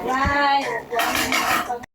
Yay, upuan.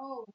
Oh,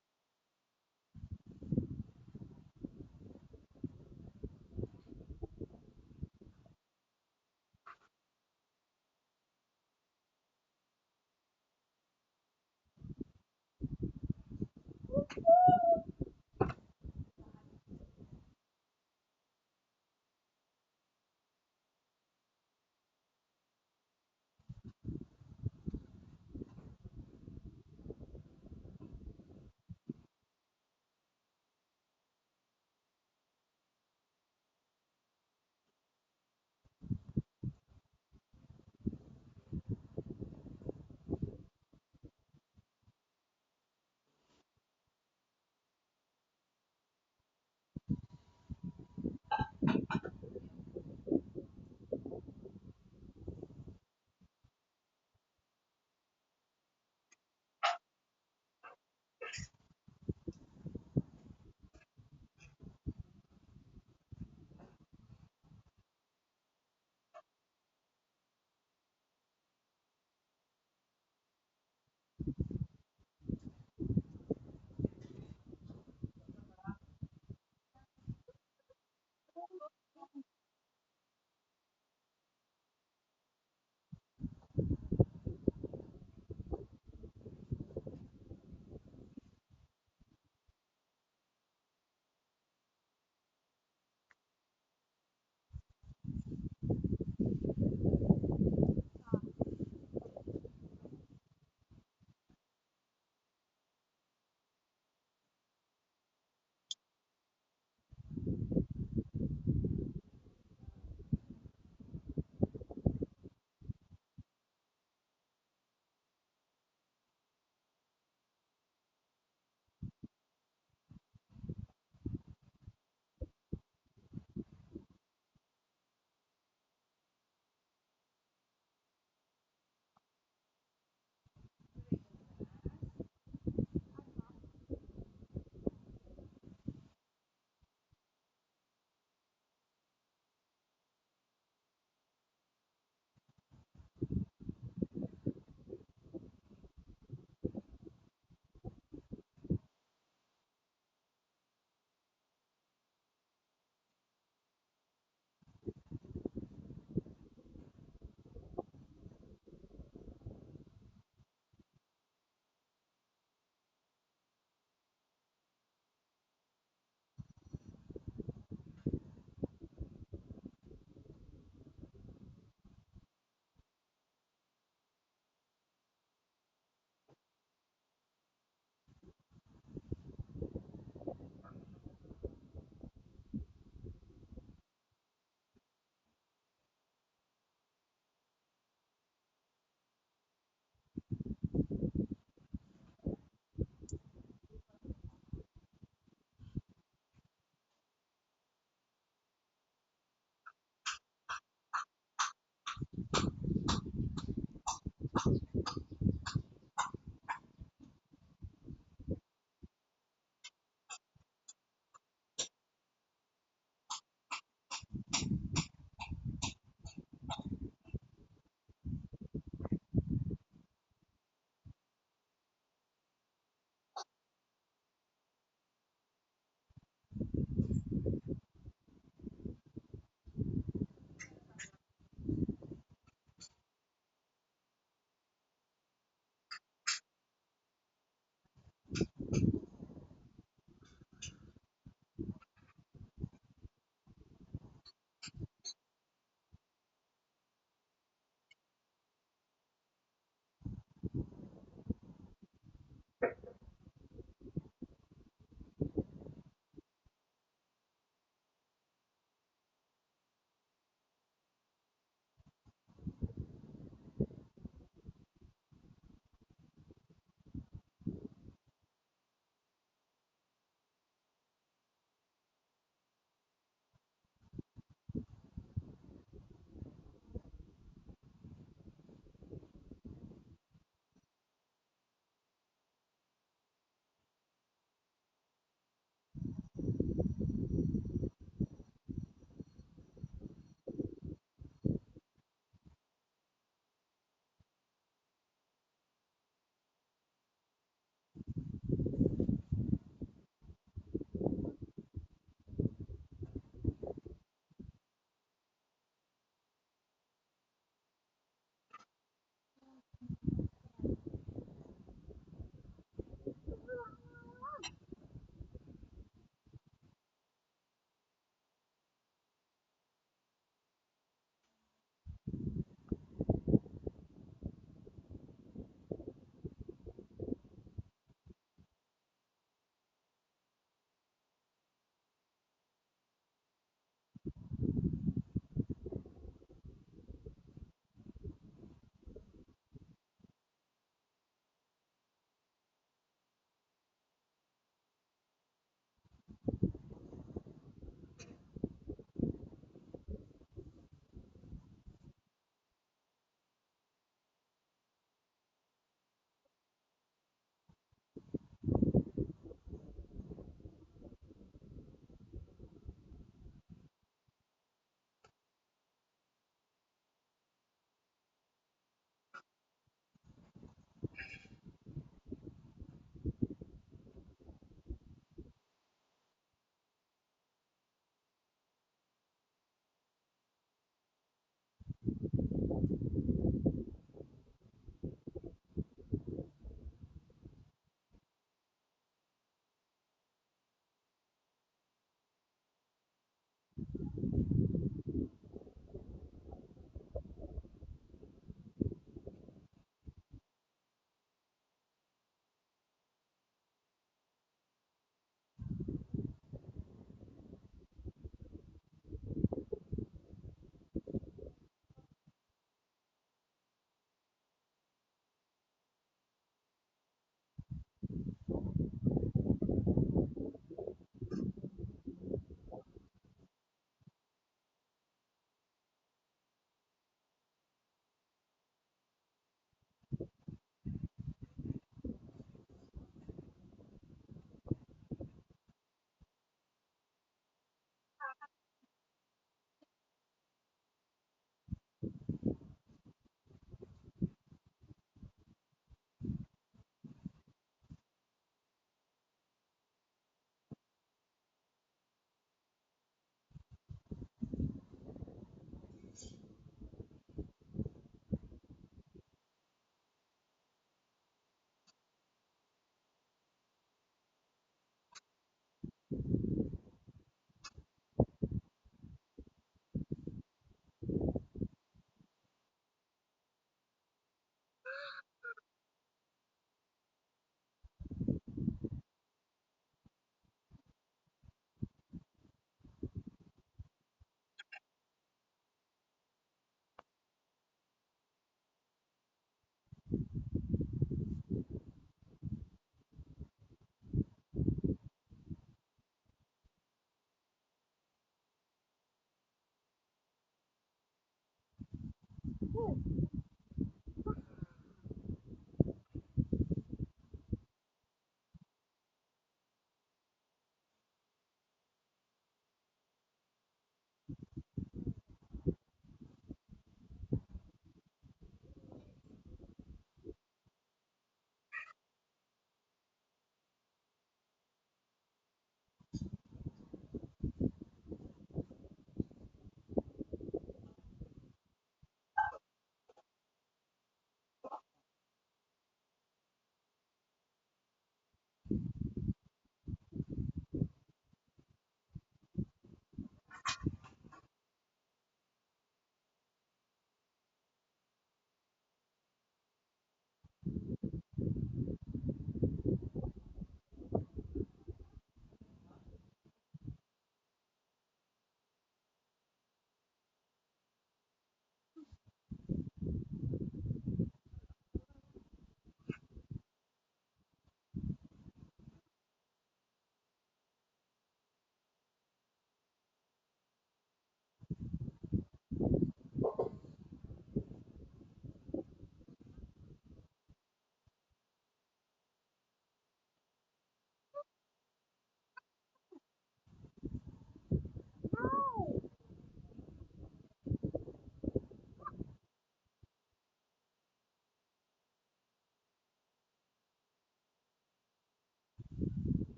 No!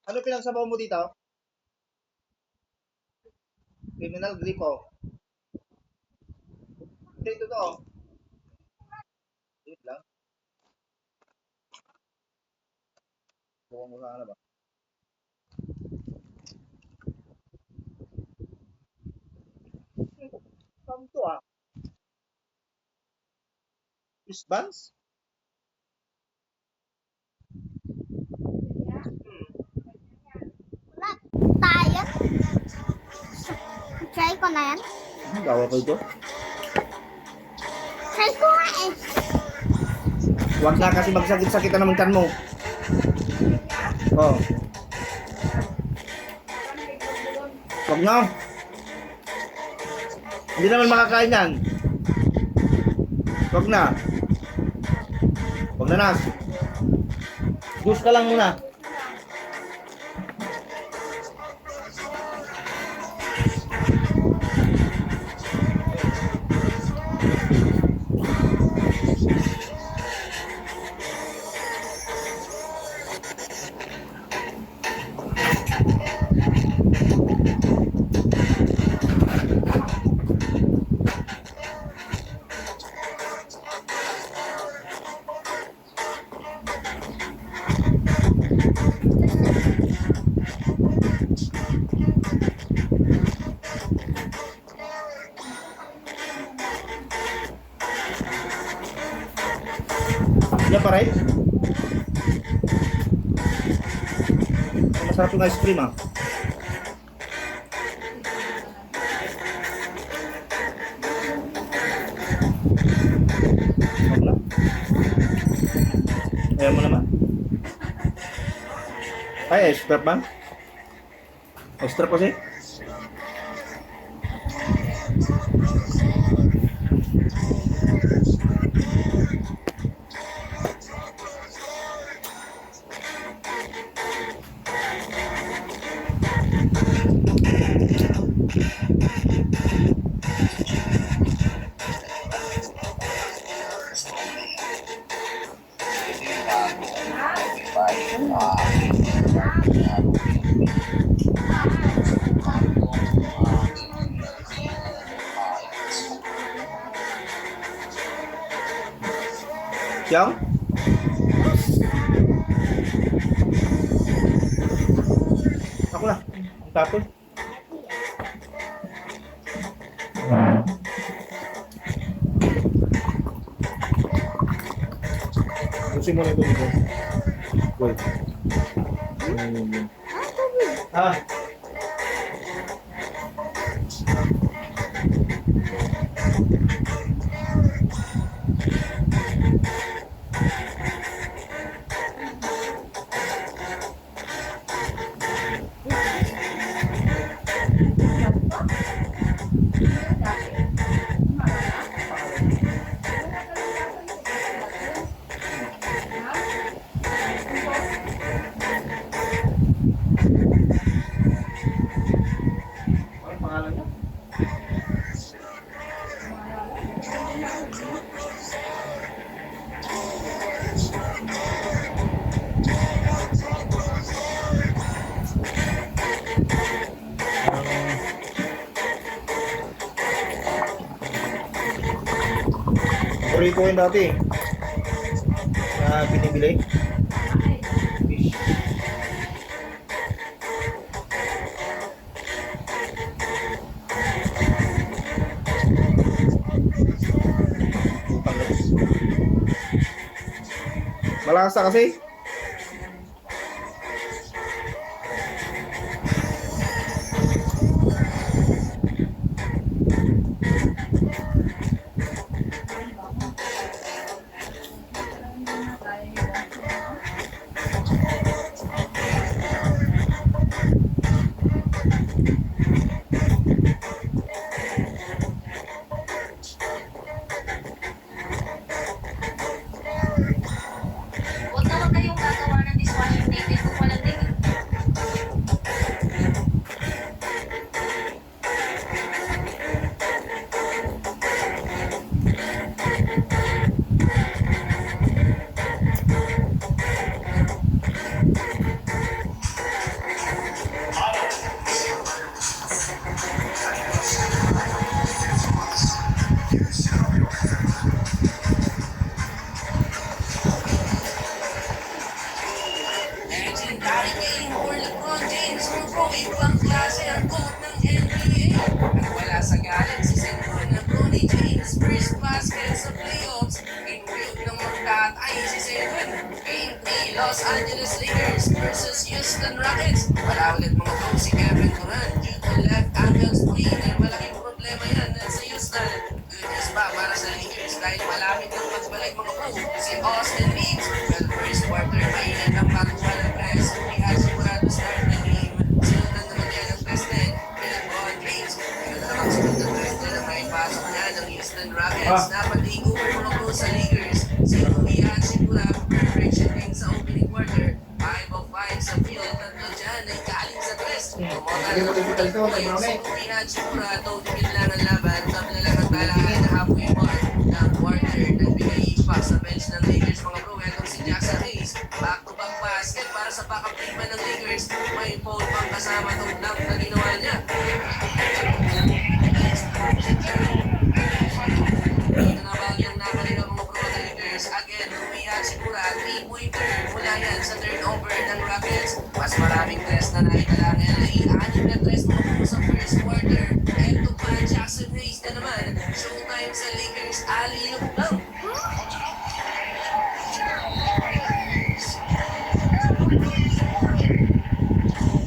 Ano pinagsabaw mo dito? Criminal gripo. Hindi, totoo. Wait lang. Bukan mo sa ano ba? Saan to ah? Fish buns? Wala tayo. Try ko na yan. Gawa ko ito. Try ko nga eh. Huwag na kasi magsakit-sakitan naman kan mo. Oh. Huwag na. Hindi naman makakain yan. Huwag na. Huwag na nas. Juice ka lang muna. Yan pa right? Masarap yung ice cream ah. Huwag na. Ayaw mo naman. Ay, extra pa? Extra pa siya? Yang? Ako na. Tapos. Gusto mo na ito dito. Wait. Ah. Ano pangalan niya? Paborito ko yun dati. Na binibili. Fish. Malasa kasi. Huwag naman kayo Los Angeles Lakers versus Houston Rockets. Wala ulit mga bro si Kevin Durant due to left ankle sprain. Ay malaking problema yan sa Houston. Good news pa para sa Lakers dahil malapit ng magbalik mga bro si Austin Reeves. Well, first quarter mainit ang pagkuha ng press. Kaya sigurado start ng game. Sundan naman yan ang tested. LeBron James. Pero namang sunod na tested ang maipasok na ng Houston Rockets. Napatigo mga bro sa Lakers. Si Rui Hachimura, perfect shooting sa opening quarter. 5 of 5 sa field. Tatlo dyan ay galing sa tres. Tumotal si Rui Hachimura. Tautigil lang ang laban. Tabla lang ang talaan na halfway mark ng quarter. Nagbigay pa sa bench ng Lakers mga bro. Etong si Jackson Hayes. Back-to-back basket para sa backup team ng Lakers. May foul pang kasama itong dunk na ginawa niya. Dito na bagyang nakalina mga pro ng Lakers. Again, Rui Hachimura, 3-pointer mula yan sa turnover ng Rockets. Mas maraming tres na naitala ng LA. 6 na tres mga pro sa first quarter. Ito pa, Jackson Hayes na naman. Showtime sa Lakers, alley-oop lang.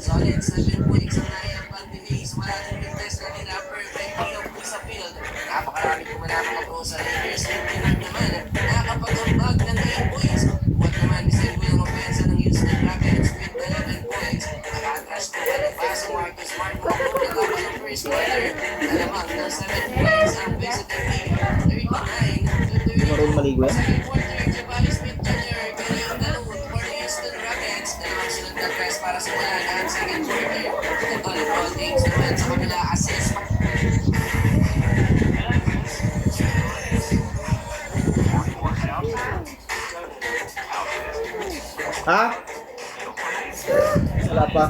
Solid 7 points ang nailapan ni Hayes. Wala din yung test na nila perfectly off sa field. Napakarami kumanap mga pro sa Lakers. Tingnan naman, nakapag-ambag ng 8 points. Buwan naman, disabled ang offensa ng Houston Rockets with 11 points. Nakatrash ko pa ng paso Marcus Smart mga pro natapos ng first quarter. Alamang ng 7 points ang visiting team. 39-30. Marunong maligo yan. Second quarter, Jabari Smith Jr. Galing ang dalawang for the Houston Rockets. Dalawang sunod na press para simulan ang second quarter. Ito LeBron James naman sa kabila assist. Ha? Wala pa.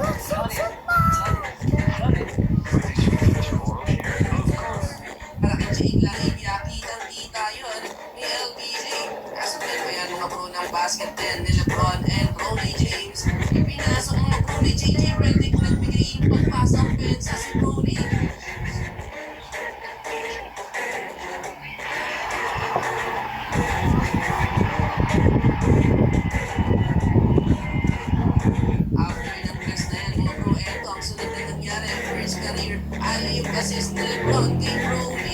Malaking chain lang ibya, kitang-kita yun ni LBJ. Kaso pinpayan mga pro ng basket din ni LeBron and Bronny James. Ipinasok mga pro ni JJ Redick, nagbigay impact pass offense sa si Bronny. After ng press na yan mga pro, eto ang sunod na nangyari. First career alley-oop assist ni LeBron kay Bronny.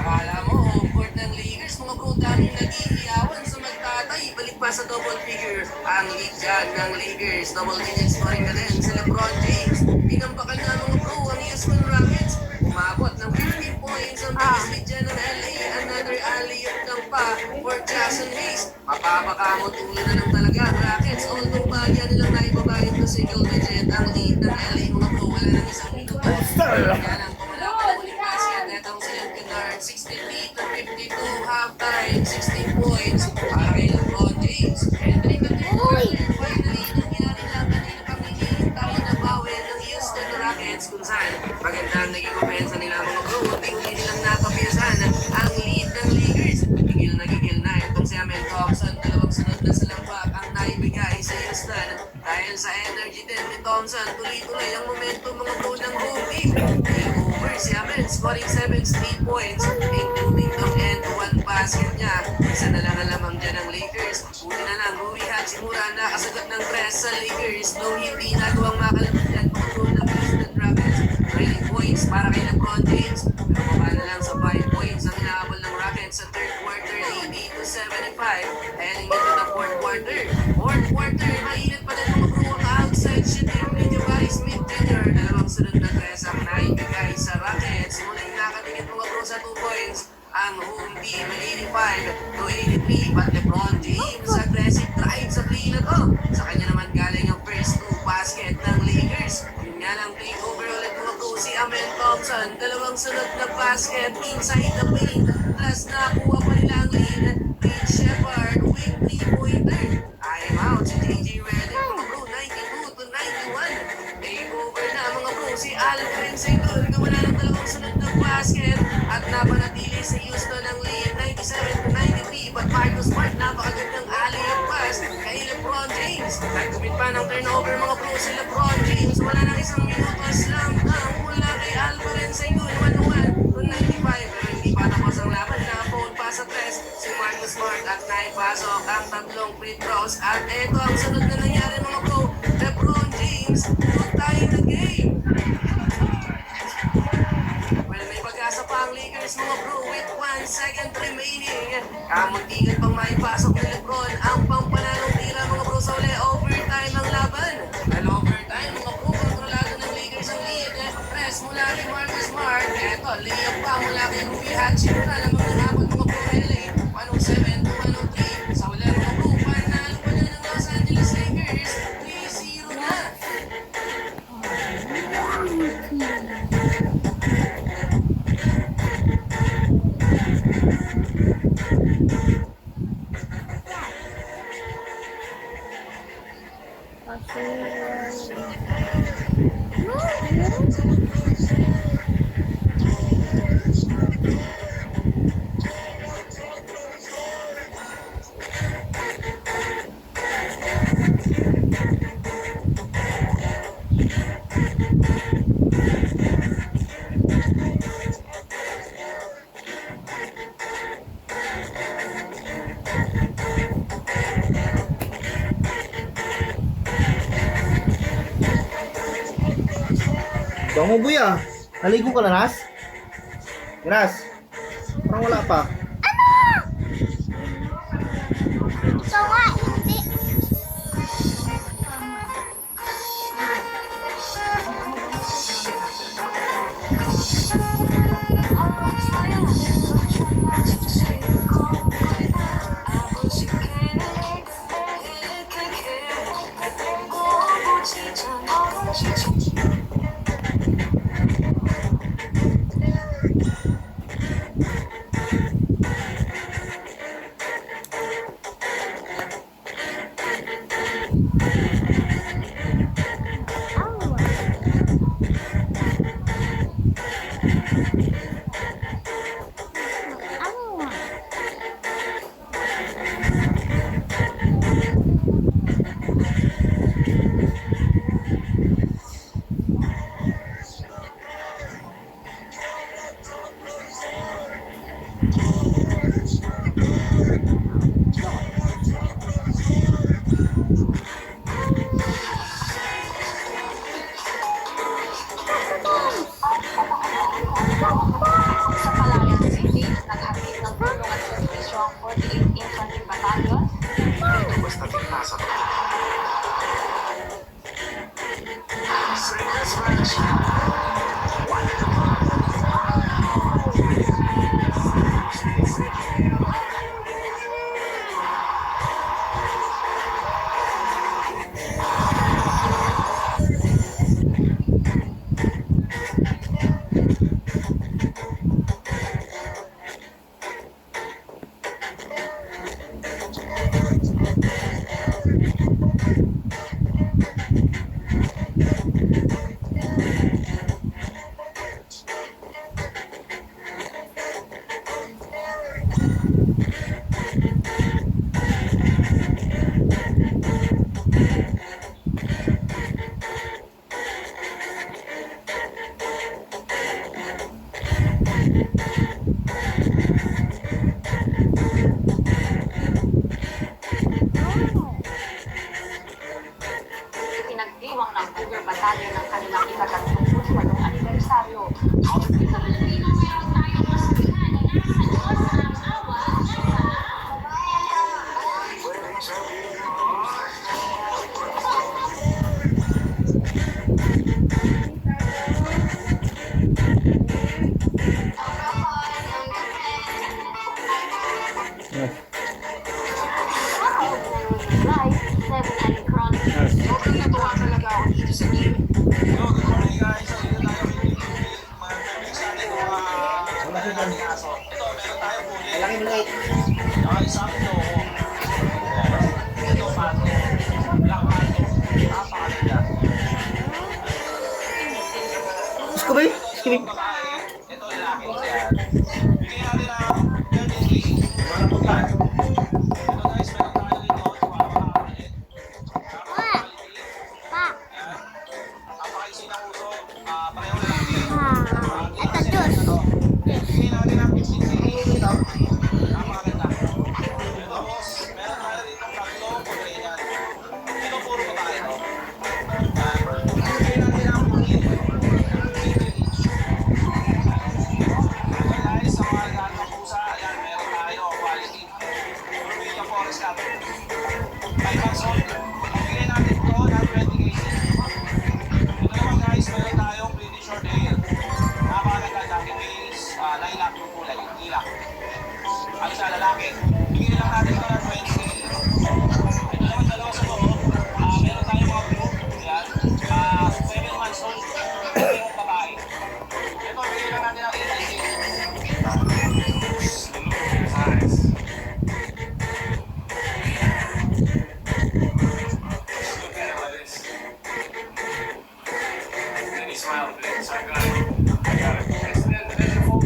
Akala mo, home court ng Lakers, mga bro, daming nag-iiyawan sa magtatay. Balik pa sa double figure. Ang lead dyan ng Lakers. Double digits pa rin ka din sa LeBron James. Pinambakan na mga bro ang Houston Rockets. Umabot ng 15 points ang biggest lead dyan ng LA. Another alley-oop ng pa for Jackson Hayes. Mapapakamot ulo na ng talaga ang Rockets. Although bagya nilang naibabayan to single digit ang lead ng LA mga bro. Wala nang isang minuto. Kaya lang pumala pa ng uling basket. Netong si Luke Kennard, 63-52 halftime, 16 points para kay LeBron James. Entering the third quarter, finally, nangyari lang kanina pamilihing taon na bawi ng Houston Rockets kung saan maganda ang naging opensa nila mga bro. Unti-unti nilang nakapiyasan ang lead ng Lakers. Gigil na itong si Amen Thompson. Dalawang sunod na sa lampak ang naibigay sa Houston. Dahil sa energy din ni Thompson, tuloy-tuloy ang momentum mga bro ng home team. Over si Amen, scoring 7 straight points, including the end-to-one basket niya. Isa na lang alamang dyan ng Lakers. Buti na lang, Rui Hachimura nakasagot ng press sa Lakers. Though hindi nagawang makalimutan mga bro ng Houston Rockets. 20 points para kay LeBron James. Pero baba na lang sa 5 points ang inaabol ng Rockets sa third quarter, 80-75. Heading into the fourth quarter. Fourth quarter, mainit pa din mga bro ang outside shooting ni Jabari Smith Jr. Dalawang sunod na tres ang naibigay sa Rockets. Muling nakatingin mga bro sa 2 points. Ang home team 85-83. But LeBron James aggressive drive sa play na to. Sa kanya naman galing ang first 2 basket ng Lakers. Yun nga lang takeover ulit mga bro si Amen Thompson. Dalawang sunod na basket inside the paint. Plus nakuha pa nila ang lead. Pete Shepard with 3-pointer. I'm out si JJ Redick mga bro 92-91. Takeover na mga bro si Alfred Sengun. Gawala ng dalawang sunod na basket. At napanatili sa Houston ang lead 97-93. But Marcus Smart napakagandang alley-oop pass kay LeBron James. Nagkumit pa ng turnover mga bro si LeBron James. Wala nang isang minuto slam dunk mula kay Alfred Sengun. 101-95. Pero hindi pa tapos ang laban na phone pa sa tres si Marcus ng Smart at naipasok ang tatlong free throws. At eto ang sunod na nangyari mga bro. LeBron James, doon tayo na game. Well, may pag-asa pa ang Lakers mga bro with 1 second remaining. Kamuntikan pang maipasok ni LeBron ang pampanalong tira mga bro sa uli. Overtime ang laban. Well, overtime mga bro, kontrolado ng Lakers ang lead. Press mula kay Marcus Smart. Eto, layup pa mula kay Ruby Hachimura. Lamang ng hapon mga bro LA. 107 to 103. Sa uli mga bro, panalo pa na ng Los Angeles Lakers. 3-0 na. Bango boy ah. Naligo ka na, Nas? Nas? Parang wala pa. Ito nga, hindi. Sa Palayan City, naghatid ng tulong at serbisyo ang 48th Infantry Battalion. Pinagdiwang ng Cougar Battalion ng kanilang ika-38 anibersaryo. Sa Pilipino, meron tayong masihan na nasa Diyos ang awa Natuwa talaga ako dito sa game. Hello, good morning guys. So, dito tayo pinipili ng mga perfect sa atin mga aso. Ito, meron tayong huli. Malaki maliit. Saka isang ito. Ito, pato. Black pato. Napakaganda. Scooby? Scooby? Ito, babae. Ito, lalaki. Bigyan natin ang 33. Wala po ka. Ito guys, meron tayo dito. Napakakalit. Pa. Napakaisi ng uso. Pareho lalaki. Ito, Diyos. Bigyan natin ang 15. Napakaganda. 5 months old. Bigyan natin ito ng 20K. Ito naman guys, meron tayong British short hair. Napakaganda, jacket base, lilac yung kulay, ilak. Ano sa lalaki, bigyan lang natin ito ng 20K. Ito naman dalawa sa loob. Meron tayong mga blue. Yan. 7 months old. Meron babae. Ito, bigyan lang natin ng 80K. Nice. Look at it like this. Then he smiled, please. I got it. I got it. There's your phone.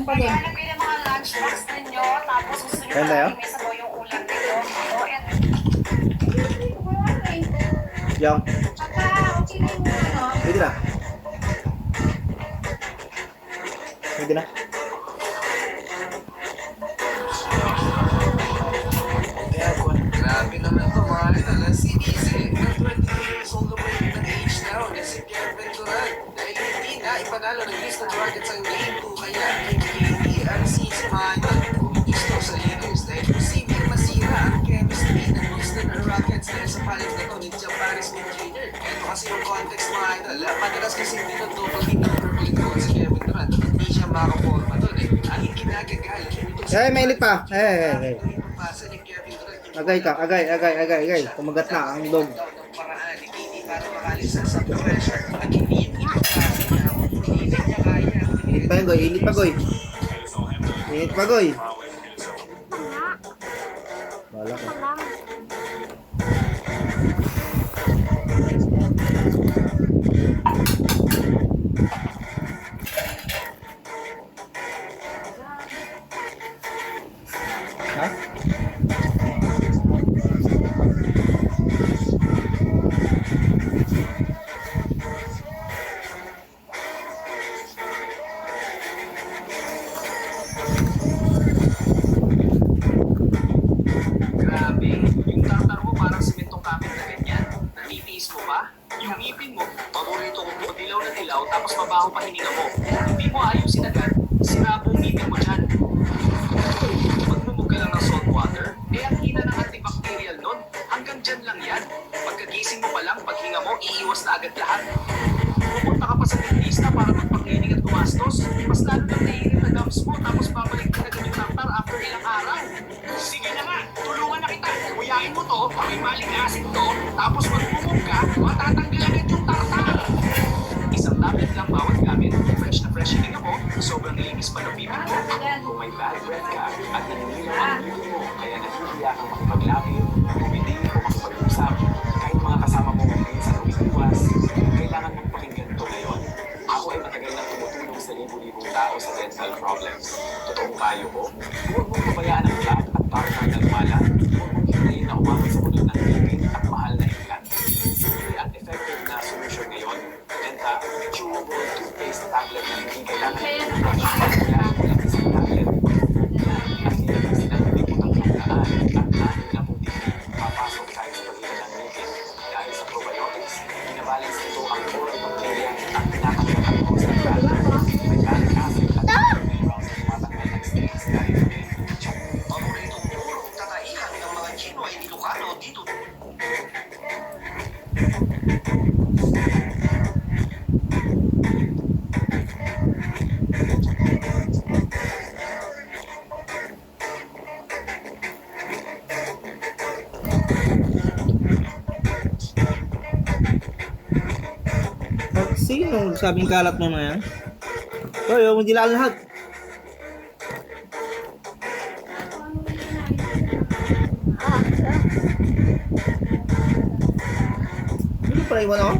Maghanap kayo ng mga lunchbox ninyo, tapos gusto nyo Kaya tayo? may sabaw yung ulam ninyo. O, eto. Yung. Pwede na. Pwede na. Grabe naman ito mga idol. CDC, ng 23 years old na ng age now, na si Pierre Venturan. Dahil hindi na ipanalo ng list ng Rockets ang Game 2, kaya hindi ang CC mga idol. Gusto sa Lakers dahil posibleng masira ang chemistry ng Houston Rockets dahil sa palit na ito ni Javaris Jr. Ito kasi yung context mga idol. Madalas kasi hindi na double hit ng purple gold si Kevin Durant. Hindi siya makaporma doon eh. Ang ginagagal. Eh, may ilit pa. Eh. Pasa ni Kevin Durant. Agay ka, agay. Kumagat na ang dog. Init pa, Goy. Init pa, Goy. Wala ko. Ha? Grabe, yung tartar mo parang simentong kapit na ganyan. Natitiis mo ba? Yung ngipin mo, paborito kong dilaw na dilaw tapos mabaho pa hininga mo. Hindi mo ayusin agad, sira po ngipin mo dyan. Magmumog ka lang ng salt water, eh ang hina ng antibacterial nun. Hanggang dyan lang yan. Pagkagising mo pa lang, paghinga mo, iiwas na agad lahat. Pupunta ka pa sa dentista para magpakinig at gumastos, mas lalo nang naiinit na gums mo tapos babalik ka agad yung tartar after ilang araw. Sige na nga, tulungan na kita. Kuyain mo to, may maling acid to, tapos magmumog ka, matatanggal agad yung tartar. Isang tablet lang bawat gamit. Fresh hininga mo, sobrang linis pa ng bibig mo. Kung may bad breath ka at naninilaw ang bibig mo, kaya nahihiya kang makipaglapit, kumindi o makipag-usap, kahit mga kasama mo minsan umiiwas, kailangan mong pakinggan to ngayon. Ako ay matagal na tumutulong sa libo-libong tao sa dental problems. Totoong payo ko, huwag mong pabayaan ang flat at tartar na lumala. Huwag mong hintayin na umabot sa unod ng higit at mahal na implant. Ang effective na solution ngayon, Denta Chewable Toothpaste Tablet na hindi kailangan ng brush. Kailangan mo lang isang tablet. At nilalasin ang hindi mo ang daan at nahin na puti. Papasok tayo sa pagkita ng ngipin. Dahil sa probiotics, binabalance nito ang oral bacteria at pinapagkakang ko sa tablet. May balic acid at minerals na tumatanggal ng stains dahil may check. Paboritong purong tataihan ng mga Chino ay Ilocano dito. Sino sabing kalat mo na yan? Hoy, huwag mo dilaan lahat. Ano pala iwan ako?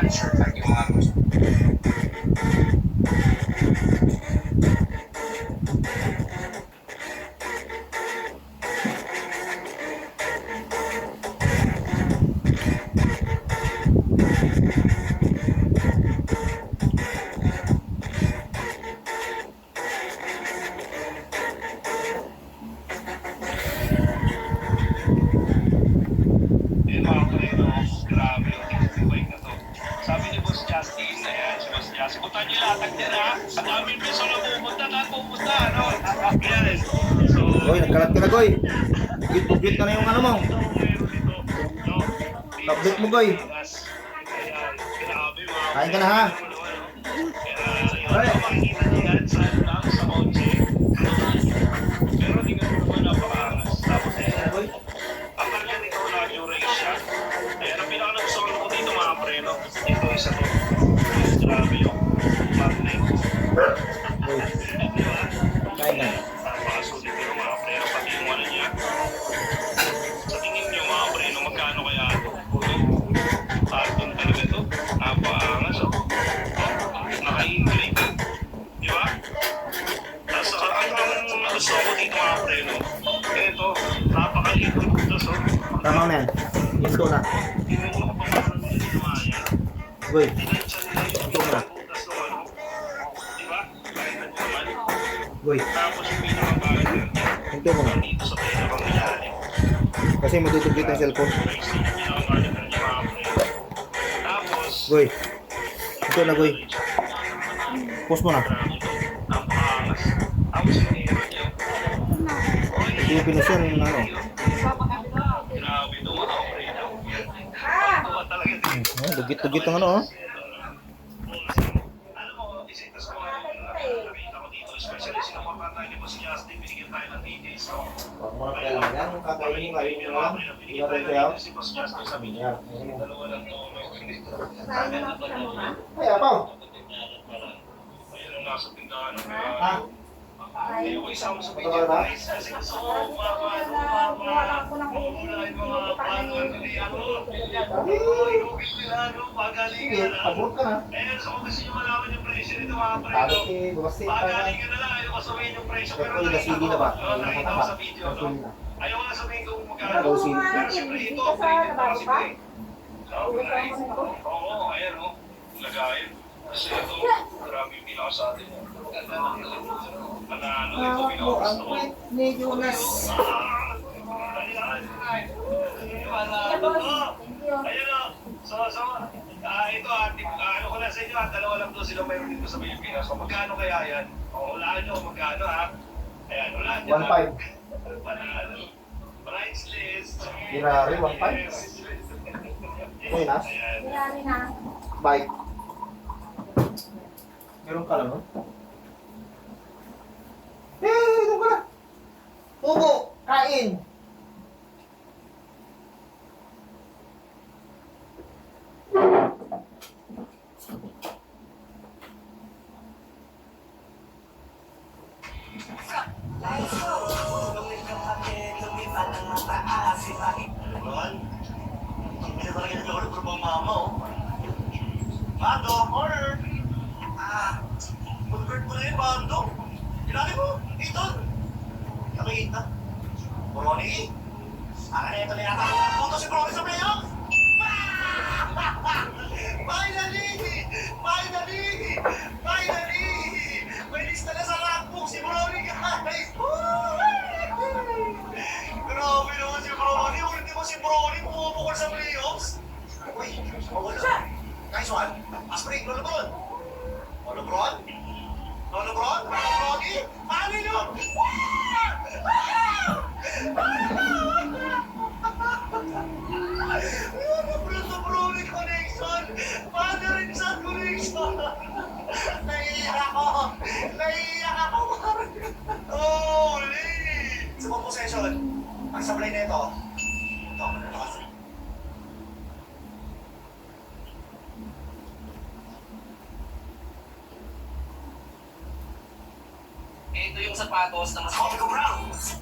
answer at yung mga gusto. Yun mga preno, grabe yung bike na to. Sabi ni Boss Justin, ayan, si Boss Justin, punta niyo latag din ha. Sa daming beso na pupunta, ano? Yes. So, Goy, nagkalat ka na, Goy. Bugit ka na yung ano mo. ito, meron dito. No? Tablet mo, Goy. Ayan, grabe mga Kain ka na, ha? Kaya, yun, makikita niyo yan sa Monche. Pero di ka naman napakaangas. Tapos, Goy. ang kanya nito na duration siya. Ayan, ang pinaka-nagustuhan ko dito mga preno. Ito isa to. Grabe yung magnet. Goy. Di ba? Kain na. Napakasulit nyo mga preno. Pati yung ano niya. Sa tingin nyo mga preno, magkano kaya ito? Carton talaga ito. Napakaangas. Oh. Naka-engrave. Di ba? Tapos ang nagustuhan ko dito mga preno. Ito, napakaliit ng butas. Oh. Tama na yan. Ito na. Tingnan mo kung paano nila ginawa yan. Goy. Ito na. Butas ng ano. Di ba? Kahit na naman. Goy. Tapos yung pinakabalit yan. Ito mo na. Dito sa pinakamilalim. Kasi matutuglit ang cellphone. Yung pinakabalit yan yung mga preno. Tapos, Goy. Ito na, Goy. Post mo na. ang pangas. Tapos yung hero niya. Hindi mo pinasyan yung ano. Grabe ito mga preno. Tuwa talaga dito. Dugit-dugit ang ano, oh. Alam mo, isitas ko nga yung nakita ko dito, especially sinapapatan tayo ni Boss Justin, binigyan tayo ng details. No? Huwag mo na kailangan. Kakainin mo yung mga. Binigyan tayo ng details si Boss Justin, sabi niya. Dalawa lang to. Ay, apaw. Ayun ang nasa tindahan. Ha? Ayaw ko isama sa video guys, kasi gusto ko mga paano Sige, abot ka na. eh, so kung gusto nyo malaman yung presyo nito mga Tapos preno, eh, bukas eh. pagalingan na lang, ayaw ko sabihin yung presyo, pero Ito, nag-CD na ba? nakita ko sa video, no? Ayaw ko na sabihin kung magkano. Nag-CD. Pero siyempre ito, updated pa kasi ito eh. Okay. Oo, ayan o. Lagayin. Kasi ito, grabe yung pinaka sa atin. Panalo, ito pinaka-gusto ko. Ni Jonas. Ayun o. Ito ano ko na sa inyo dalawa lang to sila mayroon dito sa Pilipinas. So magkano kaya yan? Hulaan nyo, magkano ha? Ayan, hulaan nyo. 1.5. Panalo. Price list. Ferrari, 1.5. Jonas. Ayan. Bike. Meron ka lang, no? Doon ka na. Tubo. Kain. Bando, order! Convert mo na yun, Bando. Kilali mo, Ethan. Nakikita. Brony. Ito na yata. Punto si Brony sa playoff. Finally! Finally! Finally! May lista na sa rank si Brony, guys. Grabe naman si Brony. Ulit mo si Brony pumupukol sa playoffs. Uy, wala. Guys, one. Aspirin, Lolobron. Lolobron? Lolobron? Brony? Paano yun? Brony connection! Paano rin sa connection? Naiiyak ako! Naiiyak ako! Holy! Sa pang possession, ang sablay na ito. Ito, lakas. Ito yung sapatos na mas... Coffee ko, Brown!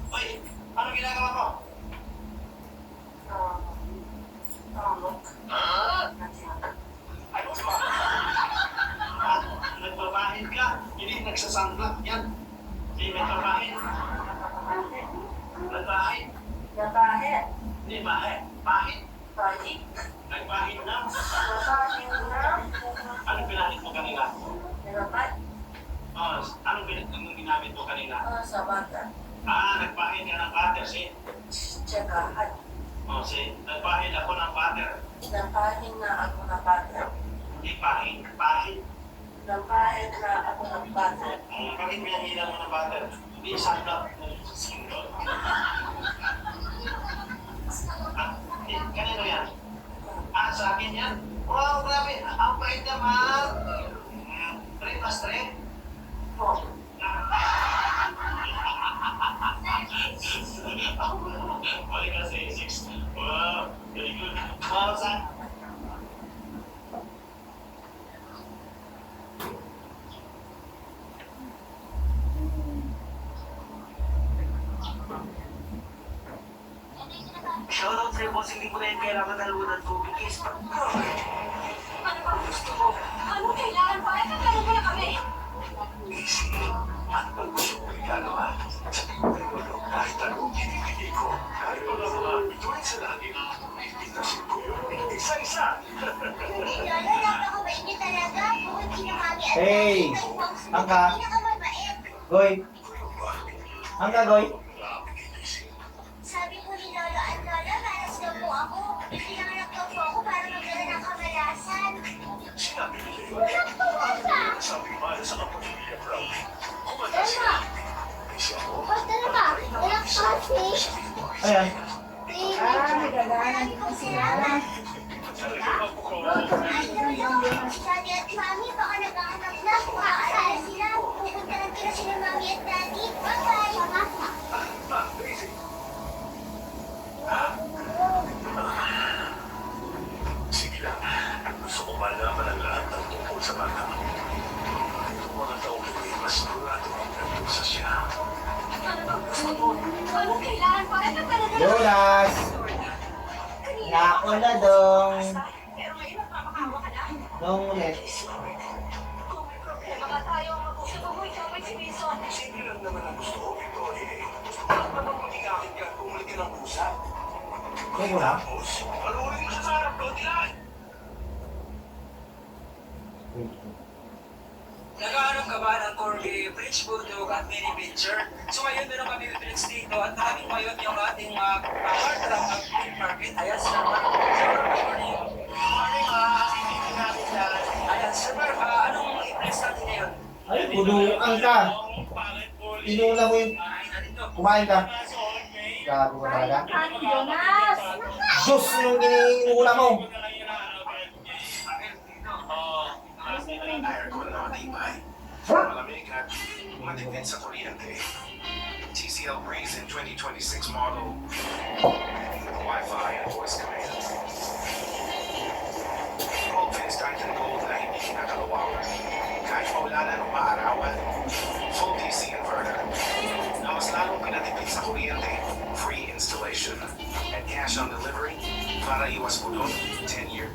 Uy, ano ginagawa mo? Ha? Ano? nagsasangla. Yan. Hindi may kapahin. Nagpahit. Nabahit. Hindi bahit. Pahit. Pahit. Nagpahit na. Nabahit na. Anong pinahit mo kanina? Nabahit. Anong ginamit mo kanina? Sa bata. Nagpahit ka ng butter, si. Tsagahan. Nagpahit ako ng butter. Napahin na ako ng bata. Hindi pahit. Pahit. Napahin na ako ng bata. Bakit pinahila mo ng butter? Hindi sandok. Kanino yan? Sa akin yan? Wow, grabe. Ang bait naman. 3 plus 3? Po. Balik ka sa 6. Wow, very good. Wow, son. Shoutout sa'yo, boss. Hindi ko na yung kailangan haluan ng tubig. Ano ba gusto mo? Ano kailangan pa? Nagkano mo na kami? Ano ba gusto mo ginagawa? Kahit anong binibigay ko, kahit wala mga ituloy sa langit, ipinasin ko yun. Isa-isa. Hindi, Lolo. Napakabait niyo talaga. Bukod kinamami at Hey! Angka! pinakamabait. Goy! Angka, Goy! Sabi po ni Lolo at Lola, malas daw po ako. Pinanganak daw po ako para magkaroon ng kamalasan. Sinabi niya yun. Walang puwasa. Sabi mahal sa kapamilya, Brownie. Kumanda Tama. siya. Siya ako. Basta na ba? Walang kasi. Ayan. Marami pong salamat. Talaga ako ko. Lolo, Daddy at Mami, baka naghahanap na. Makakasala sila. Pupunta lang kila sila Mami at Daddy. Bye-bye. Daisy. Sige lang. Gusto ko malaman ang lahat ng tungkol sa bata. Itong mga taong lumipas, sigurado nagpusa siya. Ano ba gusto mo? Ano kailangan pa? Nagkano mo na Jonas! Nako na dong! Pero ngayon nagpapakawa ka na. Dong ulit. Kung may problema ka tayo ang mag-usap mo, ikaw ay si Mason. Sige lang naman ang gusto ko, Victoria. Gusto ko lang naman maging akin ka at bumalik ka ng pusa. Check mo na. Tapos, panuulin mo siya sa harap doon, Dylan. Naghahanap ka ba ng Corby, Bridge Bulldog at Mini Picture? So ngayon meron kami friends dito at maraming ngayon yung ating hard rock at flea market. Ayan, sir. Good morning. Morning, activity natin dyan. Ayan, sir. Anong i-press natin ngayon? Ay, punuan ka! Inula mo yung... Ay, narito. Kumain ka. Gago ka talaga. Jonas! Diyos yung iniula mo! Aircon na matibay. Malamig at matipid sa kuryente. TCL Breeze in 2026 model. Wi-Fi and voice command. Goldfin's Titan Gold na hindi kinakalawaw. Kahit maulanan o maarawan. Full DC inverter. Na mas lalong pinatipid sa kuryente. Free installation. And cash on delivery. Para iwas po doon, 10-year.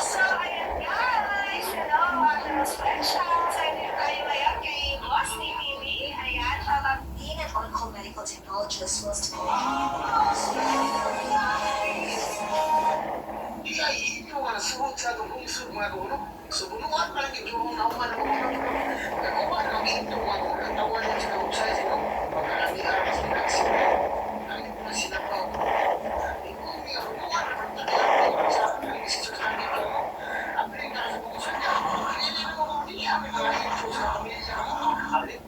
So, ayan guys! Hello, mga special! Sa inyo tayo ngayon kay Boss ni Mimi. Ayan, shoutout. Being an on-call medical technologist was Iya, itu nga suot sa itong kungsog mga gulo. Subunuan pa lang ito na uman ako. Nag-uman ang ito mga katawan ng sinahusay sila. Pagkalangihan sa taxi. Nangit mo sila pa. Ikaw niya, runuan na pagkakalaman sa akin. Isisusan nito. Ang pinignan sa kungsog niya. Hindi mo kung di kami mga ito sa pamilya. Halit.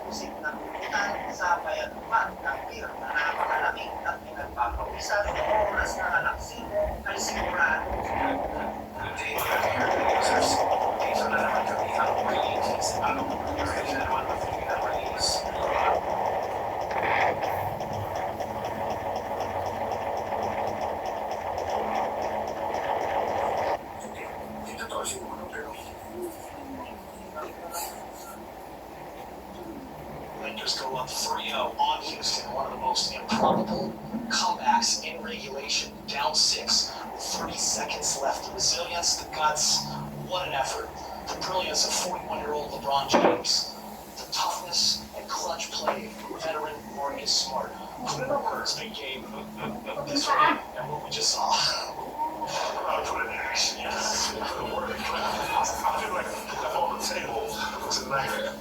Musik ng utang sa bayan uman ng beer na napakalamig at pinagpapawisa ng oras na alaksin ay sigurado. Good day, air users. Dito na naman kami ang release. Ano? Ready na naman ang release Rangers go up 3-0 on Houston. One of the most improbable comebacks in regulation. Down 6 with 30 seconds left. The resilience, the guts, what an effort. The brilliance of 41-year-old LeBron James. The toughness and clutch play of veteran Marcus Smart. Put into words, big game, this game, and what we just saw. Put it in action, yes. Put it work. I feel like put that on the table tonight.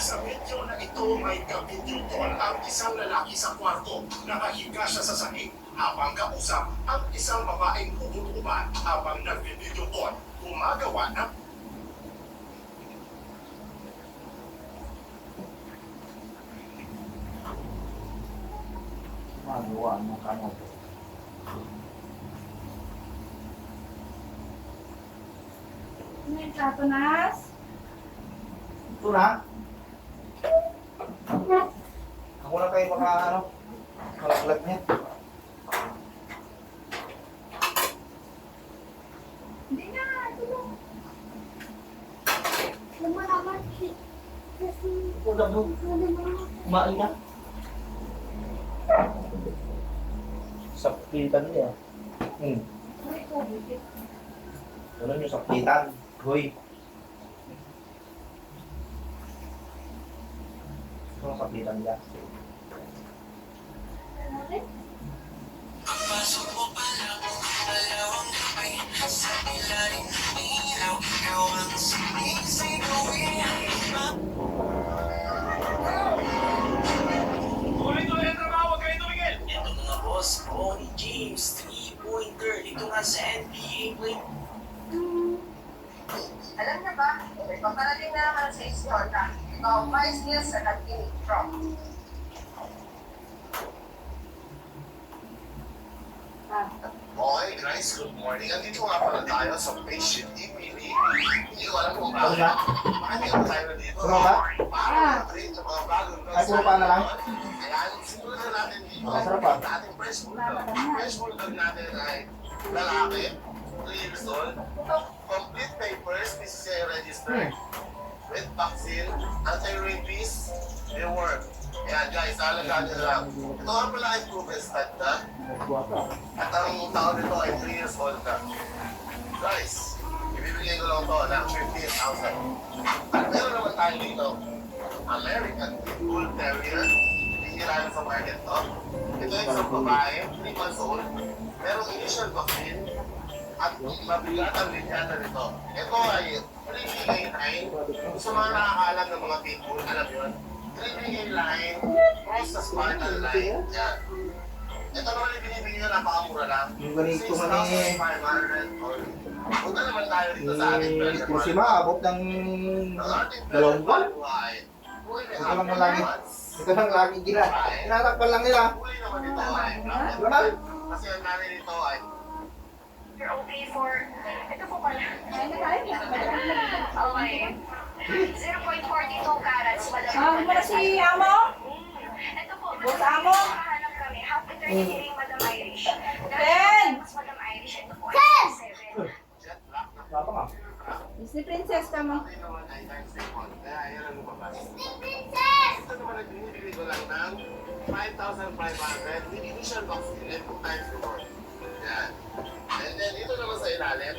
Sa video na ito may ka-video call ang isang lalaki sa kwarto. Nakahiga siya sa sahig habang kausap ang isang babaeng umuuban habang nag-video call. Gumagawa ng Magawa mo ka mo. May plato, Nas? Ito na. Ako na kayo maka ano. Malaglag niya. Hindi na, tulong. Lumalaman si... Kasi... Ulam mo. Kumain ka. Sakitan niya. Ano yung sakitan? Hoy. Ano yung sakitan niya? Pasok mo pa lang, dalawang gabi sa ilalim ng ilaw, ikaw ang sinisiguin. Tuloy-tuloy ang trabaho, huwag kayo tumigil! Ito mga boss, Bronny James, 3-pointer dito nga sa NBA play. Alam niyo ba, may paparating na naman sa store na ipaumayos niya sa Nagtinig Pro. Okay guys, good morning. Andito nga pala tayo sa Patient Emily. Hindi ko alam kung Ano bakit. siya? Bakit meron tayo na dito? Ano ba? Para treat sa mga bagong Ay, puro pa na lang? Ayan, simulan na natin dito. Masarap pa. Ang ating fresh bulldog. Fresh bulldog natin ay lalaki, 3 years old. Complete papers, PCCI registered. With vaccine, anti-rabies, deworm. Ayan guys, alagaan nyo lang. Ito nga pala ay proven stud na. Nagbuha ka. At ang taon nito ay 3 years old na. Guys, ibibigay ko lang ito ng 15,000. At meron naman tayo dito, American Bull Terrier. Bihira na sa market to. Ito ay isang babae, 3 months old. Merong initial vaccine at mabigat ang linyata nito. Ito ay 3BA9. Sa mga nakakalam ng mga pitbull, alam yun. 3BA line, cross sa Spartan line. Yan. Ito naman yung binibigyan nyo, napakamura lang. Yung ganito man eh. 6,500. Punta naman tayo dito sa ating treasure Kung si mart. maabot ng Ang ating dalawang buwan. ay, Ito lang ang lagi. Ito lang lagi gila. Tinatakpan lang nila. Huli naman dito ay, Laman. kasi ang namin dito ay, You're okay for... Ito po pala. Kain na tayo. Okay. 0.42 carats, madam. Ah, mo na si Amo? Ito po, Boss madam, Amo? hahanap kami. Half eternity ring, Madam Irish. Ten! Mas Madam Irish, ito po ay 7. jet black na Wala pa nga. Disney Princess ka mo. pati naman ay times 1. Kaya ayan ang lumabas. Princess! Ito naman ay binibili ko lang ng 5,500 with initial vaccine and 2 times reward. Yan. And then dito naman sa ilalim,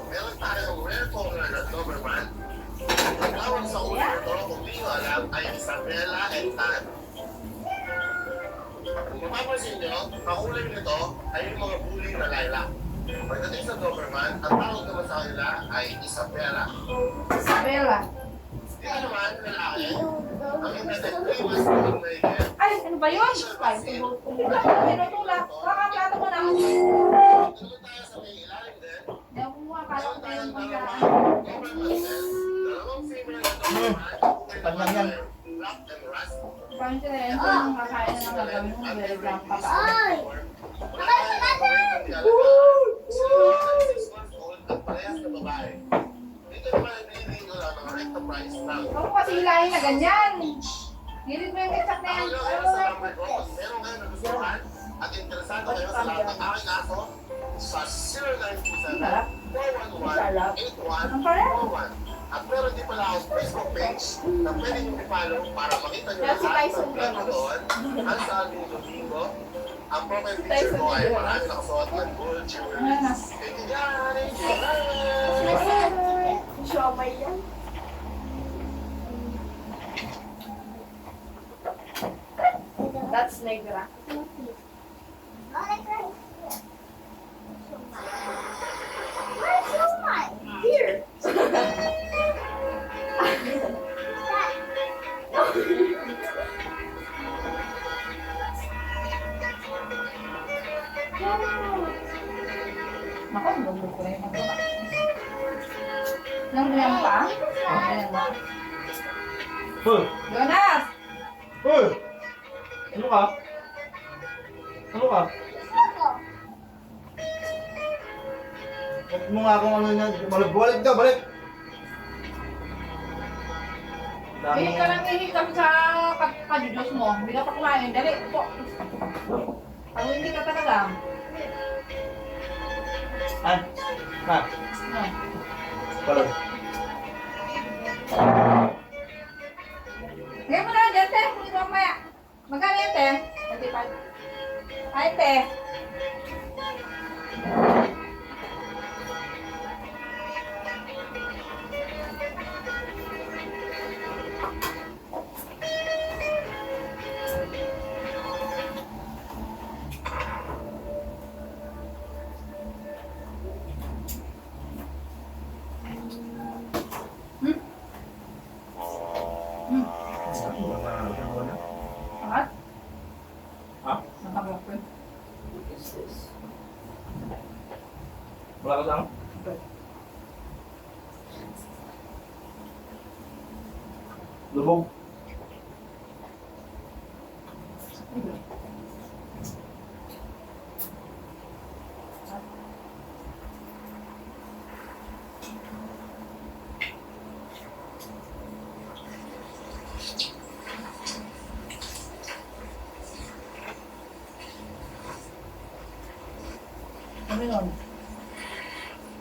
meron tayong rare color na Doberman. Ang tawag sa ulo nito, kung di nyo alam, ay Isabella and Tan. Kung mapapansin nyo, ang kulay nito ay yung mga bully na lilac. Pagdating sa Doberman, ang tawag naman sa kanila ay Isabella. Isabella. Dito naman, lalaki, pa yun? Ay, tinutulak. Baka ang plato mo na. Dito tayo sa may ilalim din. Hindi ako akala ko yung mga... Dalawang female na doon. Panlang yan. Wrap and rust. Parang sila yun, kung yung kakain na gagawin mo, nire-blank pa ba? Ay! Parehas na babae. Dito naman ay binibigay ko lang ng enterprise na. Ako kasi hilahin na ganyan. Hilig mo yung ketchup na yan. Ano kayo sa number ko? Kung meron kayo nagustuhan at interesado kayo sa lahat ng aking aso, sa 0927-411-8141. At meron din pala akong Facebook page na pwede nyo i-follow para makita nyo Kaya si lahat Tyson ng vlog ko doon. Ang sa ating domingo, ang profile picture ko ay marami nakasuot ng gold jewelry. Thank you guys! Bye! Siomay yan. That's negra. Where's your mic? Here. Naku, lubog ko na yung magawa. Nang ganyan pa? Ayan na. Hoy! Jonas! Hoy! Ano ka? Ano ka? Huwag mo nga akong ano niya. Balik ka, balik! Hindi ka lang ihikap sa kadidlos mo. Hindi ka pa kumain. Dali, po. Pag hindi ka talaga. Ah? Ha? Ah. Palo. Sige mo na, dyan, te. Hindi mo mamaya. Magkano yan, te? 35. Ay, te. Angat? Ha? Natabok ko. Wala ka lang? Lubog. Ano yun?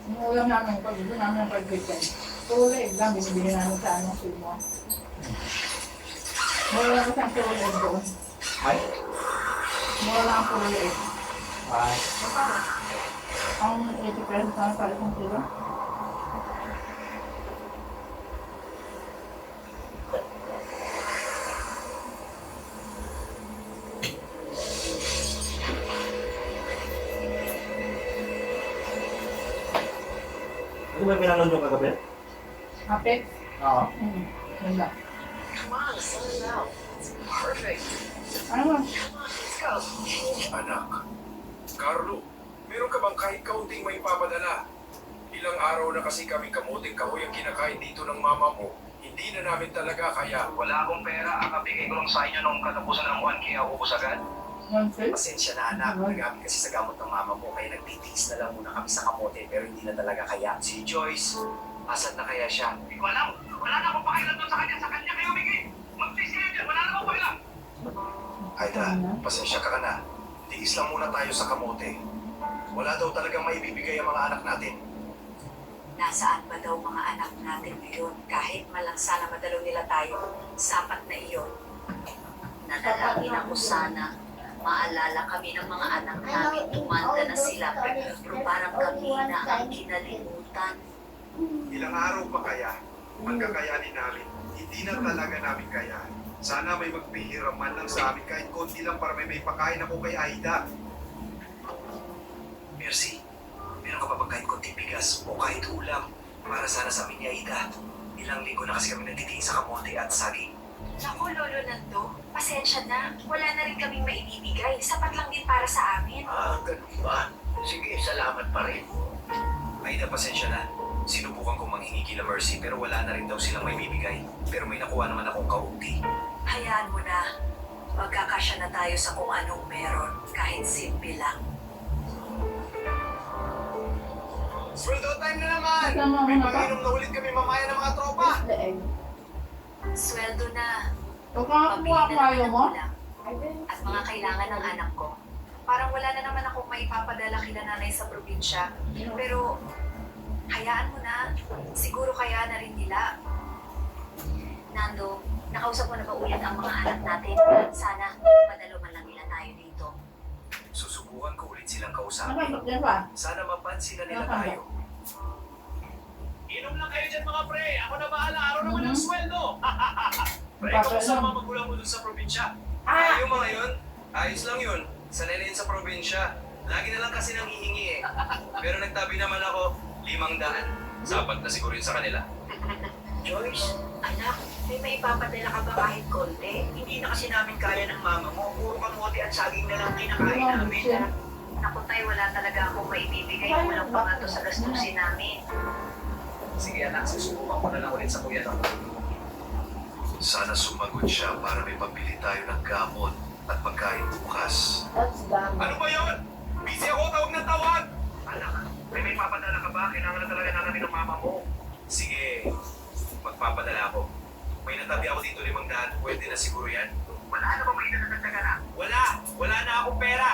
Yung ulam namin, pag ito namin ang pag-weekend. Puro leg lang, binibili namin sa anong silmo. Mura lang kasi ang puro leg doon. Ay? Mura lang ang puro leg. Ay. Ang 80 pesos na sa isang kilo. Ito ba yung pinanood yung kagabi? Apex? Oo. Yun lang. Ano mo? Anak, Carlo, meron ka bang kahit kaunting may papadala? Ilang araw na kasi kami kamuting kahoy ang kinakain dito ng mama mo. Hindi na namin talaga kaya. Wala akong pera, ang kabigay ko lang sa inyo nung katapusan ng buwan kaya ubos agad. One fish? Pasensya na anak, nagamit kasi sa gamot ng mama mo kaya nagtitiis na lang muna kami sa kamote pero hindi na talaga kaya. Si Joyce, asan na kaya siya? Hindi ko alam, wala na akong pakialam doon sa kanya kayo bigay. Mag-tiis kayo dyan, wala na akong pakialam. Aida, pasensya ka na. Tiis lang muna tayo sa kamote. Wala daw talagang maibibigay ang mga anak natin. Nasaan ba daw mga anak natin ngayon? Kahit malang sana madalo nila tayo, sapat na iyon. Nanalangin ako sana. Maalala kami ng mga anak namin, tumanda na sila, pero parang kami na ang kinalimutan. Ilang araw pa kaya, magkakayanin namin. Hindi na talaga namin kaya. Sana may magpihira man lang sa amin kahit konti lang para may pakain ako kay Aida. Mercy, meron ka pa bang kahit konting bigas o kahit ulam para sana sa amin ni Aida? Ilang linggo na kasi kami nagtitingin sa kamote at saging. Naku, Lolo Nando, pasensya na. Wala na rin kaming maibibigay. Sapat lang din para sa amin. Ganun ba? Sige, salamat pa rin. Ay, pasensya na. Sinubukan kong manghingi kila Mercy pero wala na rin daw silang may bibigay. Pero may nakuha naman akong kaunti. Hayaan mo na. Magkakasya na tayo sa kung anong meron, kahit simple lang. Sweldo time na naman! Kasama mo May na ba? panginom na ulit kami mamaya ng mga tropa! Leeg. Sweldo na. Huwag kang Pabili kuha na ang naman mayo ang mo. ulam. At mga kailangan ng anak ko. Parang wala na naman akong maipapadala kila nanay sa probinsya. Pero, hayaan mo na. Siguro kaya na rin nila. Nando, nakausap mo na ba ulit ang mga anak natin? Sana, madalo man lang nila tayo dito. Susubukan ko ulit silang kausapin. Nakabot din ba? Sana mapansin na nila Nakabot. tayo. Inom lang kayo dyan mga pre. Ako na bahala. Araw naman ng sweldo. Pre, Bakit kamusta lang? mga magulang mo dun sa probinsya? Yung mga yun, ayos lang yun. Sanay na yun sa probinsya. Lagi na lang kasi nang hihingi eh. Pero nagtabi naman ako, 500. Sapat na siguro yun sa kanila. Joyce, anak, may maipapadala ka ba kahit konti? Hindi na kasi namin kaya ng mama mo. Puro kamote at saging na lang kinakain namin. Naku tay, wala talaga akong maibibigay. Kulang pa nga to sa gastusin namin. Sige anak, susubukan ko na lang ulit sa kuya no. Sana sumagot siya para may pabili tayo ng gamot at pagkain bukas. That's done. Ano ba yun? Busy ako, tawag ng tawag! Anak, may papadala ka ba? Kailangan na talaga namin ng mama mo. Sige, magpapadala ako. May natabi ako dito 500, pwede na siguro yan? Wala na ba may nadagdagan na? Wala na akong pera!